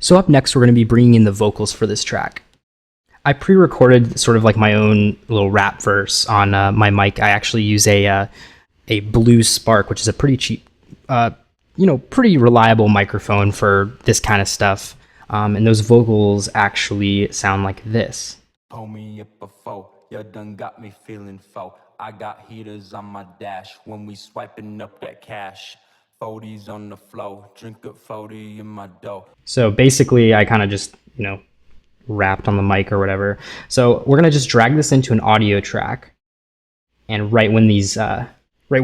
So up next, we're going to be bringing in the vocals for this track. I pre-recorded sort of like my own little rap verse on my mic. I actually use a Blue Spark, which is a pretty cheap, pretty reliable microphone for this kind of stuff. And those vocals actually sound like this. Pull me up before, you done got me feeling foe. I got heaters on my dash when we swiping up that cash. 40s on the flow, drink up 40 in my dough. So basically, I kind of just, rapped on the mic or whatever. So we're gonna just drag this into an audio track, and right when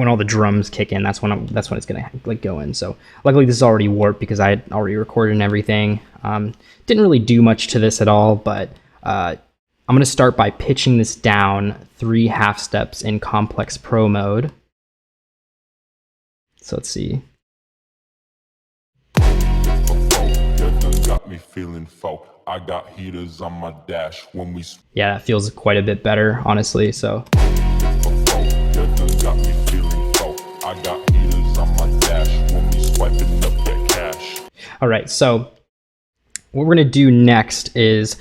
all the drums kick in, that's when it's gonna go in. So luckily this is already warped because I had already recorded and everything. Didn't really do much to this at all, but I'm gonna start by pitching this down 3 half steps in complex pro mode. So let's see. Got me feeling foe. I got heaters on my dash when we. Yeah, that feels quite a bit better, honestly. So. Got me feeling foe. I got heaters on my dash when we swiping up that cash. All right, so what we're gonna do next is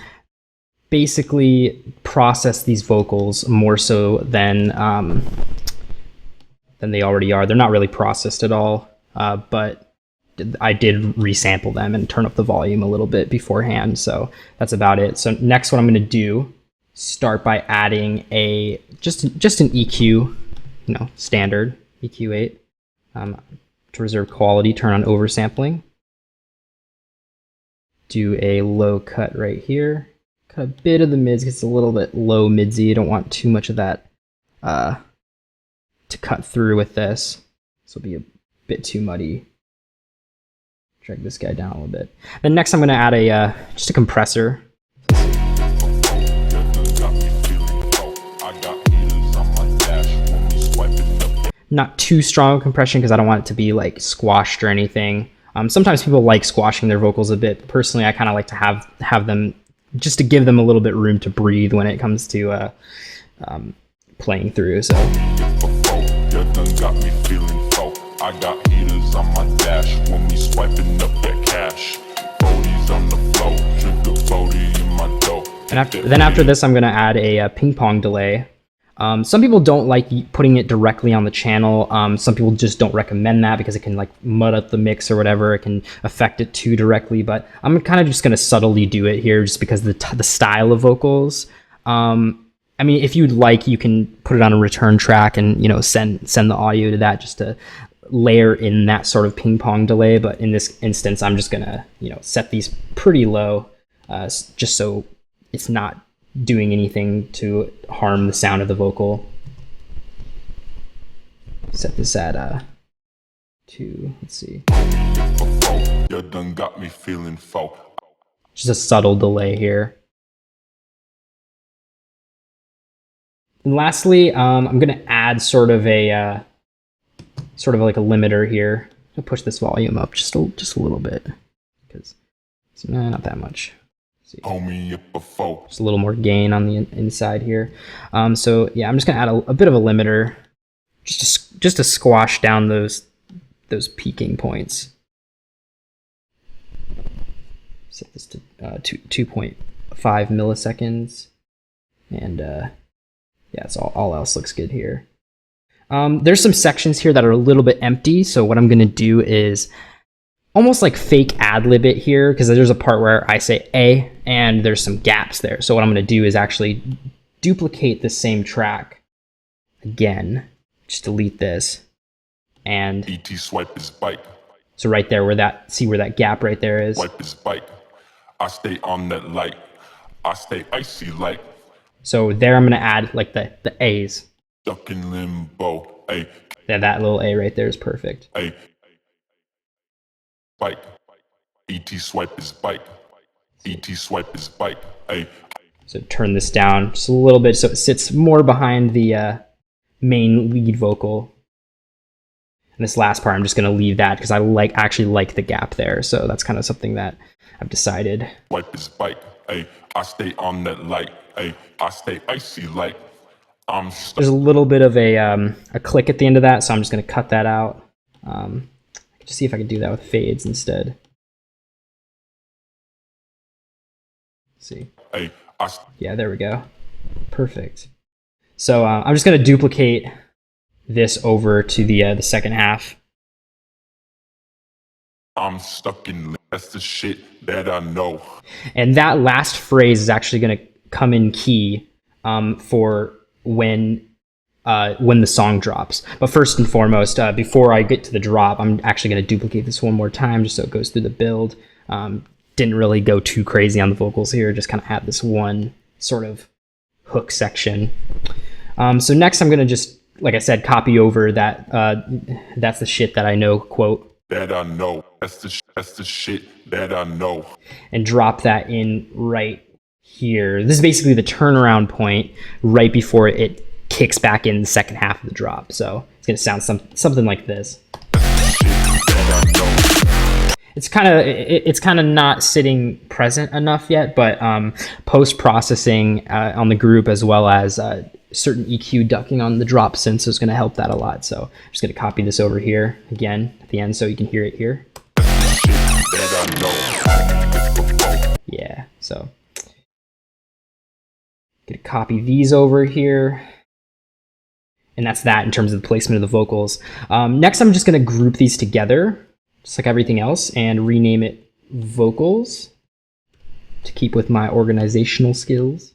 basically process these vocals more so than they already are. They're not really processed at all, but I did resample them and turn up the volume a little bit beforehand, so that's about it. So next, what I'm going to do, start by adding just an EQ, standard EQ8, to reserve quality. Turn on oversampling. Do a low cut right here. Cut a bit of the mids. Gets a little bit low midsy. You don't want too much of that to cut through with this. This will be a bit too muddy. Drag this guy down a little bit. Then next I'm going to add just a compressor. Not too strong compression because I don't want it to be like squashed or anything. Sometimes people like squashing their vocals a bit. Personally, I kind of like to have them just to give them a little bit room to breathe when it comes to playing through. So. I got heaters on my dash when we swiping up that cash. 40s on the flow, drink a 40 in my dough. And after this, I'm gonna add a ping pong delay. Some people don't like putting it directly on the channel. Some people just don't recommend that because it can like mud up the mix or whatever. It can affect it too directly. But I'm kind of just gonna subtly do it here, just because the style of vocals. I mean, if you'd like, you can put it on a return track and send the audio to that just to layer in that sort of ping pong delay. But in this instance, I'm just gonna set these pretty low, just so it's not doing anything to harm the sound of the vocal. Set this at let's see. You done got me feeling foe. Just a subtle delay here. And lastly, I'm gonna add sort of like a limiter here. I'll push this volume up just a little bit, because it's not that much. See. Just a little more gain on the inside here. So yeah, I'm just gonna add a bit of a limiter, just to squash down those peaking points. Set this to 2.5 milliseconds, and yeah, so all else looks good here. There's some sections here that are a little bit empty, so what I'm gonna do is almost like fake ad-lib it here, because there's a part where I say A and there's some gaps there. So what I'm gonna do is actually duplicate the same track again. Just delete this, and ET swipe his bike. So right there, see where that gap right there is. Swipe his bike. I stay on that light. I stay icy like. So there I'm gonna add like the A's. Stuck in limbo, ay. Yeah, that little A right there is perfect. Ay. Bike. ET swipe his bike. ET swipe his bike, ay. So turn this down just a little bit so it sits more behind the main lead vocal. And this last part, I'm just gonna leave that because I actually like the gap there. So that's kind of something that I've decided. Swipe his bike, ay. I stay on that light, ay. I stay icy like. There's a little bit of a click at the end of that, so I'm just going to cut that out. Just see if I can do that with fades instead. see. Hey, Yeah, there we go. Perfect. So I'm just going to duplicate this over to the second half. I'm stuck in. That's the shit that I know. And that last phrase is actually going to come in key for when the song drops. But first and foremost, before I get to the drop, I'm actually going to duplicate this one more time just so it goes through the build. Didn't really go too crazy on the vocals here, just kind of had this one sort of hook section. So next I'm going to just, like I said, copy over that "that's the shit that I know" quote. That I know. That's the shit that I know. And drop that in right here. This is basically the turnaround point right before it kicks back in the second half of the drop. So it's going to sound something like this. It's kind of not sitting present enough yet, but post-processing on the group as well as certain EQ ducking on the drop synths is going to help that a lot. So I'm just going to copy this over here again at the end so you can hear it here. Yeah, so gonna copy these over here. And that's that in terms of the placement of the vocals. Next, I'm just gonna group these together, just like everything else, and rename it vocals to keep with my organizational skills.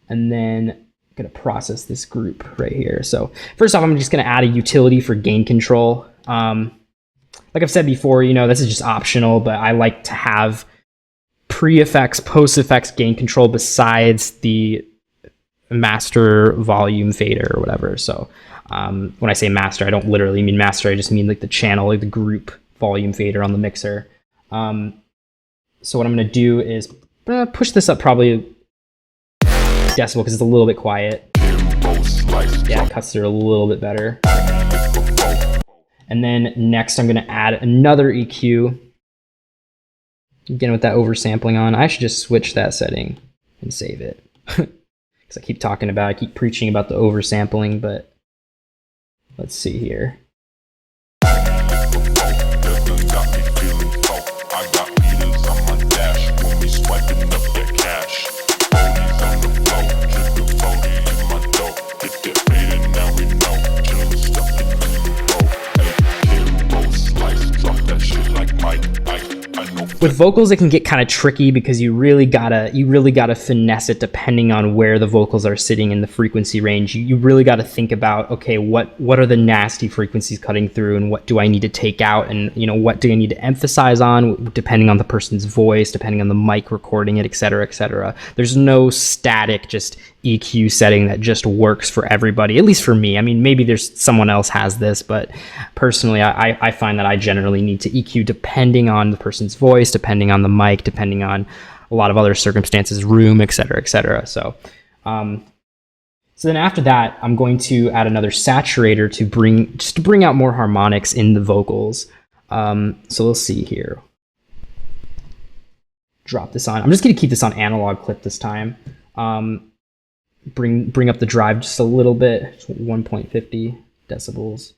And then I'm gonna process this group right here. So first off, I'm just gonna add a utility for gain control. Like I've said before, this is just optional, but I like to have pre-effects, post-effects gain control besides the master volume fader or whatever. So when I say master, I don't literally mean master. I just mean like the channel, like the group volume fader on the mixer. So what I'm going to do is push this up probably decibel because it's a little bit quiet. Yeah, it cuts through a little bit better. And then next I'm going to add another EQ. Again with that oversampling on. I should just switch that setting and save it. Because I keep preaching about the oversampling, but let's see here. With vocals, it can get kind of tricky because you really gotta finesse it depending on where the vocals are sitting in the frequency range. You really gotta think about, okay, what are the nasty frequencies cutting through, and what do I need to take out, and what do I need to emphasize on, depending on the person's voice, depending on the mic recording it, etc., etc. There's no static just EQ setting that just works for everybody, at least for me. I mean, maybe there's someone else has this, but personally, I find that I generally need to EQ depending on the person's voice, depending on the mic, depending on a lot of other circumstances, room, etc., etc. So then after that, I'm going to add another saturator to bring out more harmonics in the vocals. So let's see here. Drop this on. I'm just going to keep this on analog clip this time. Bring up the drive just a little bit, 1.50 decibels.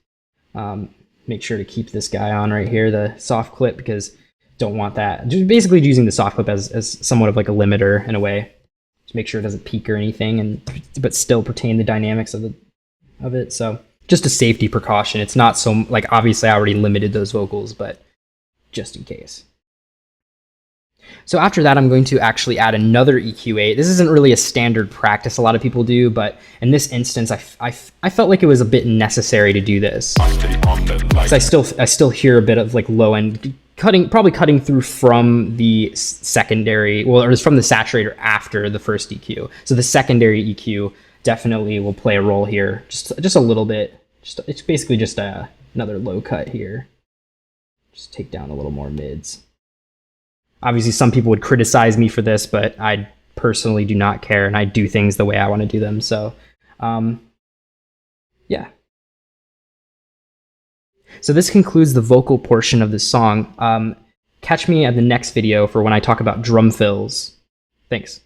Make sure to keep this guy on right here, the soft clip, because don't want that. Just basically using the soft clip as somewhat of like a limiter in a way, to make sure it doesn't peak or anything, but still retain the dynamics of it. So just a safety precaution. It's not so like, obviously I already limited those vocals, but just in case. So after that, I'm going to actually add another EQ8. This isn't really a standard practice a lot of people do, but in this instance, I felt like it was a bit necessary to do this. Because I still hear a bit of like low end probably cutting through from the secondary, or from the saturator after the first EQ. So the secondary EQ definitely will play a role here, just a little bit. It's basically just another low cut here. Just take down a little more mids. Obviously, some people would criticize me for this, but I personally do not care, and I do things the way I want to do them. So, yeah. So this concludes the vocal portion of this song. Catch me at the next video for when I talk about drum fills. Thanks.